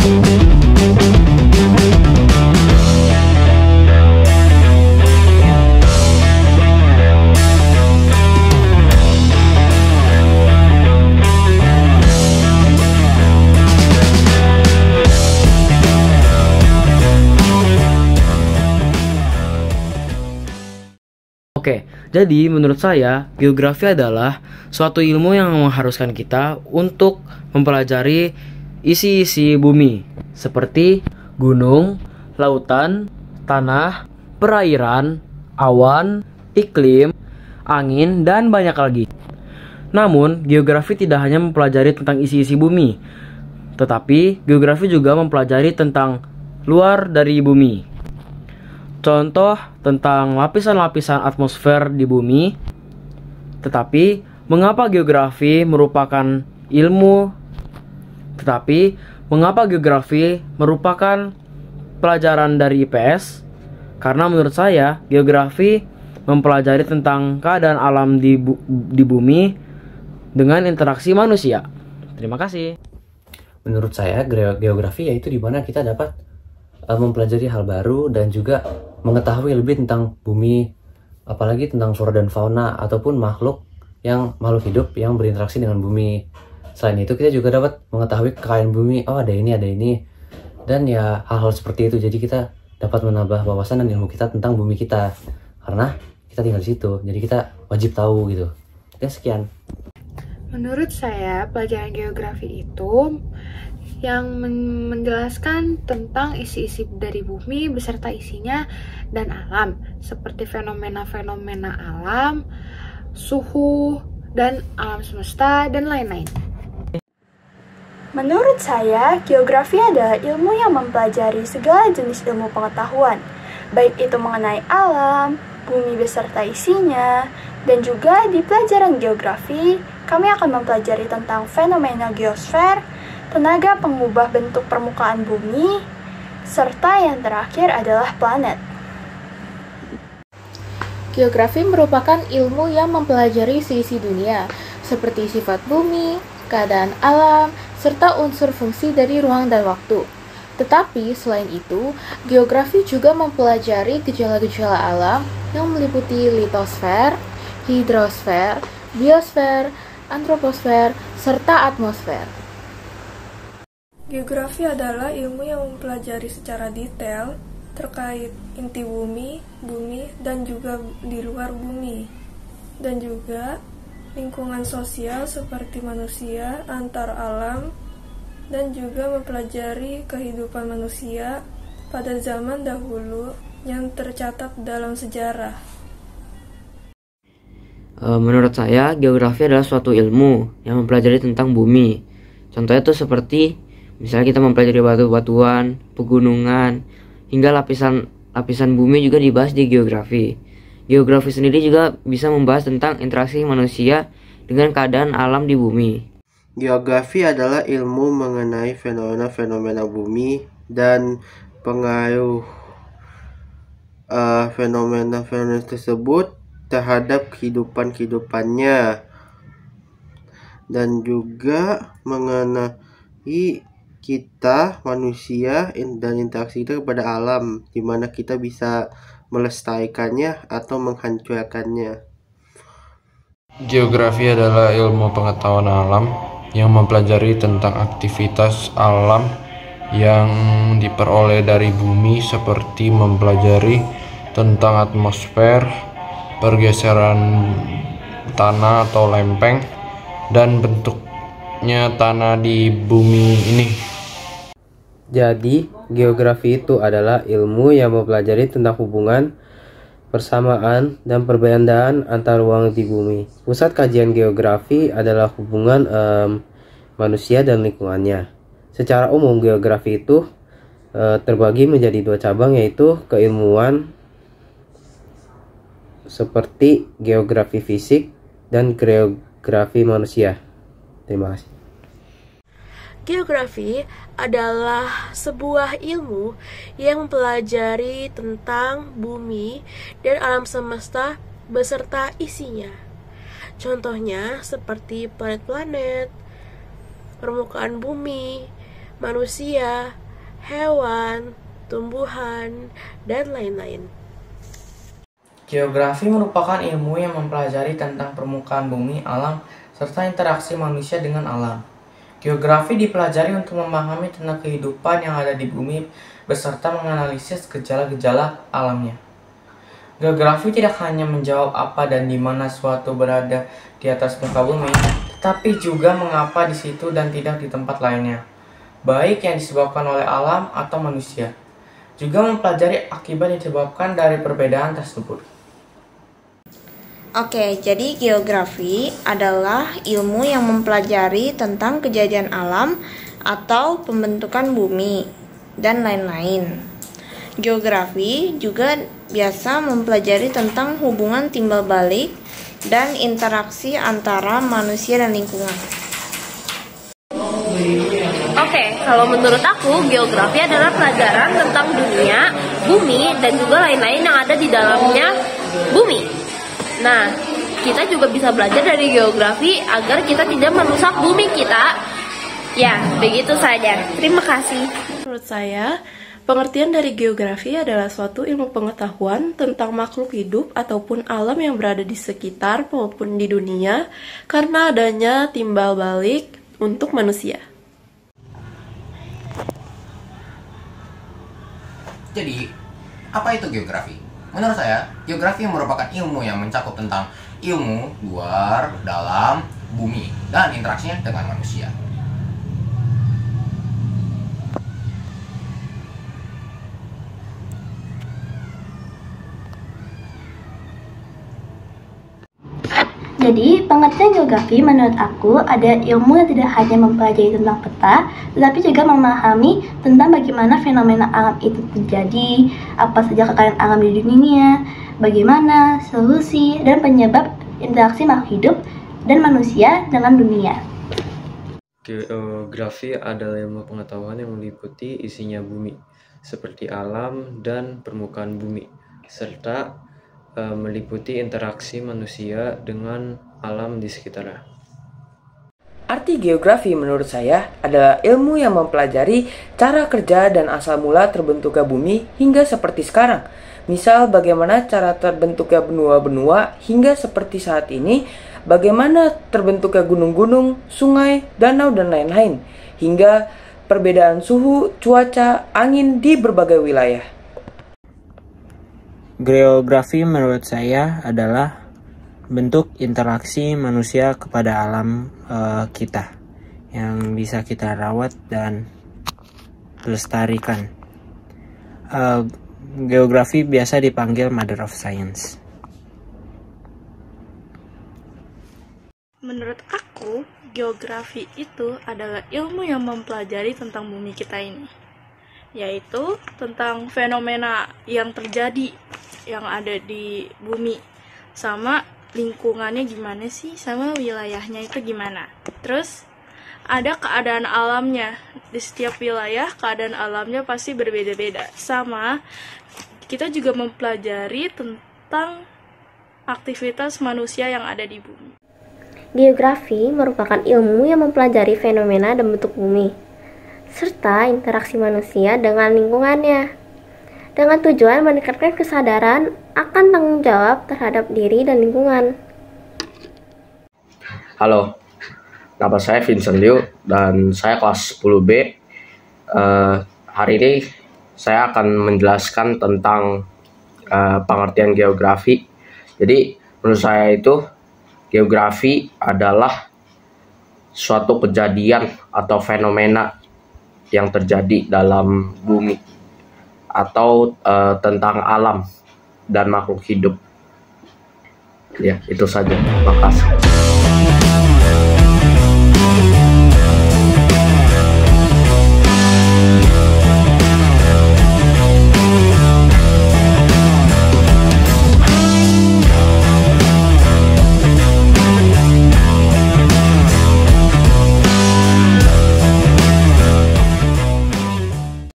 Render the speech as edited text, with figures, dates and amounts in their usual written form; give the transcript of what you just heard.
Oke, jadi menurut saya geografi adalah suatu ilmu yang mengharuskan kita untuk mempelajari isi-isi bumi seperti gunung, lautan, tanah, perairan, awan, iklim, angin, dan banyak lagi. Namun, geografi tidak hanya mempelajari tentang isi-isi bumi, tetapi geografi juga mempelajari tentang luar dari bumi. Contoh tentang lapisan-lapisan atmosfer di bumi. Tetapi, mengapa geografi merupakan pelajaran dari IPS? Karena menurut saya, geografi mempelajari tentang keadaan alam di bumi dengan interaksi manusia. Terima kasih. Menurut saya, geografi yaitu di mana kita dapat mempelajari hal baru dan juga mengetahui lebih tentang bumi, apalagi tentang flora dan fauna ataupun makhluk hidup yang berinteraksi dengan bumi. Selain itu kita juga dapat mengetahui kekayaan bumi, oh ada ini, dan ya hal-hal seperti itu. Jadi kita dapat menambah wawasan dan ilmu kita tentang bumi kita, karena kita tinggal di situ, jadi kita wajib tahu gitu. Ya sekian. Menurut saya, pelajaran geografi itu yang menjelaskan tentang isi-isi dari bumi beserta isinya dan alam, seperti fenomena-fenomena alam, suhu, dan alam semesta, dan lain-lain. Menurut saya, geografi adalah ilmu yang mempelajari segala jenis ilmu pengetahuan, baik itu mengenai alam, bumi beserta isinya, dan juga di pelajaran geografi, kami akan mempelajari tentang fenomena geosfer, tenaga pengubah bentuk permukaan bumi, serta yang terakhir adalah planet. Geografi merupakan ilmu yang mempelajari sisi dunia, seperti sifat bumi, keadaan alam, serta unsur fungsi dari ruang dan waktu. Tetapi selain itu, geografi juga mempelajari gejala-gejala alam yang meliputi litosfer, hidrosfer, biosfer, antroposfer, serta atmosfer. Geografi adalah ilmu yang mempelajari secara detail terkait inti bumi, dan juga di luar bumi, dan juga lingkungan sosial seperti manusia, antar alam, dan juga mempelajari kehidupan manusia pada zaman dahulu yang tercatat dalam sejarah. Menurut saya, geografi adalah suatu ilmu yang mempelajari tentang bumi. Contohnya itu seperti misalnya kita mempelajari batu-batuan, pegunungan, hingga lapisan bumi juga dibahas di geografi. Geografi sendiri juga bisa membahas tentang interaksi manusia dengan keadaan alam di bumi. Geografi adalah ilmu mengenai fenomena-fenomena bumi dan pengaruh fenomena-fenomena tersebut terhadap kehidupannya, dan juga mengenai kita manusia dan interaksi kita kepada alam, di mana kita bisa melestarikannya atau menghancurkannya. Geografi adalah ilmu pengetahuan alam yang mempelajari tentang aktivitas alam yang diperoleh dari bumi, seperti mempelajari tentang atmosfer, pergeseran tanah atau lempeng, dan bentuknya tanah di bumi ini. Jadi, geografi itu adalah ilmu yang mempelajari tentang hubungan, persamaan, dan perbedaan antar ruang di bumi. Pusat kajian geografi adalah hubungan manusia dan lingkungannya. Secara umum, geografi itu terbagi menjadi dua cabang, yaitu keilmuan seperti geografi fisik dan geografi manusia. Terima kasih. Geografi adalah sebuah ilmu yang mempelajari tentang bumi dan alam semesta beserta isinya. Contohnya seperti planet-planet, permukaan bumi, manusia, hewan, tumbuhan, dan lain-lain. Geografi merupakan ilmu yang mempelajari tentang permukaan bumi, alam, serta interaksi manusia dengan alam. Geografi dipelajari untuk memahami tentang kehidupan yang ada di bumi beserta menganalisis gejala-gejala alamnya. Geografi tidak hanya menjawab apa dan di mana suatu berada di atas muka bumi, tetapi juga mengapa di situ dan tidak di tempat lainnya, baik yang disebabkan oleh alam atau manusia. Juga mempelajari akibat yang disebabkan dari perbedaan tersebut. Oke, jadi geografi adalah ilmu yang mempelajari tentang kejadian alam atau pembentukan bumi dan lain-lain. Geografi juga biasa mempelajari tentang hubungan timbal balik dan interaksi antara manusia dan lingkungan. Oke, kalau menurut aku, geografi adalah pelajaran tentang dunia, bumi, dan juga lain-lain yang ada di dalamnya bumi. Nah, kita juga bisa belajar dari geografi agar kita tidak merusak bumi kita. Ya, begitu saja. Terima kasih. Menurut saya, pengertian dari geografi adalah suatu ilmu pengetahuan tentang makhluk hidup ataupun alam yang berada di sekitar maupun di dunia karena adanya timbal balik untuk manusia. Jadi, apa itu geografi? Menurut saya, geografi merupakan ilmu yang mencakup tentang ilmu luar, dalam, bumi, dan interaksinya dengan manusia. Jadi, pengertian geografi menurut aku ada ilmu yang tidak hanya mempelajari tentang peta, tetapi juga memahami tentang bagaimana fenomena alam itu terjadi, apa saja kekayaan alam di dunia, bagaimana solusi dan penyebab interaksi makhluk hidup dan manusia dengan dunia. Geografi adalah ilmu pengetahuan yang meliputi isinya bumi, seperti alam dan permukaan bumi, serta meliputi interaksi manusia dengan alam di sekitarnya. Arti geografi menurut saya adalah ilmu yang mempelajari cara kerja dan asal mula terbentuknya bumi hingga seperti sekarang. Misal bagaimana cara terbentuknya benua-benua hingga seperti saat ini, bagaimana terbentuknya gunung-gunung, sungai, danau, dan lain-lain, hingga perbedaan suhu, cuaca, angin di berbagai wilayah. Geografi menurut saya adalah bentuk interaksi manusia kepada alam kita yang bisa kita rawat dan lestarikan. Geografi biasa dipanggil Mother of Science. Menurut aku, geografi itu adalah ilmu yang mempelajari tentang bumi kita ini, yaitu tentang fenomena yang terjadi yang ada di bumi, sama lingkungannya gimana sih, sama wilayahnya itu gimana. Terus ada keadaan alamnya, di setiap wilayah keadaan alamnya pasti berbeda-beda. Sama kita juga mempelajari tentang aktivitas manusia yang ada di bumi. Geografi merupakan ilmu yang mempelajari fenomena dan bentuk bumi, serta interaksi manusia dengan lingkungannya, dengan tujuan meningkatkan kesadaran akan tanggung jawab terhadap diri dan lingkungan. Halo, nama saya Vincent Liu dan saya kelas 10B. Hari ini saya akan menjelaskan tentang pengertian geografi. Jadi menurut saya itu geografi adalah suatu kejadian atau fenomena yang terjadi dalam bumi atau tentang alam dan makhluk hidup. Ya, itu saja. Terima kasih.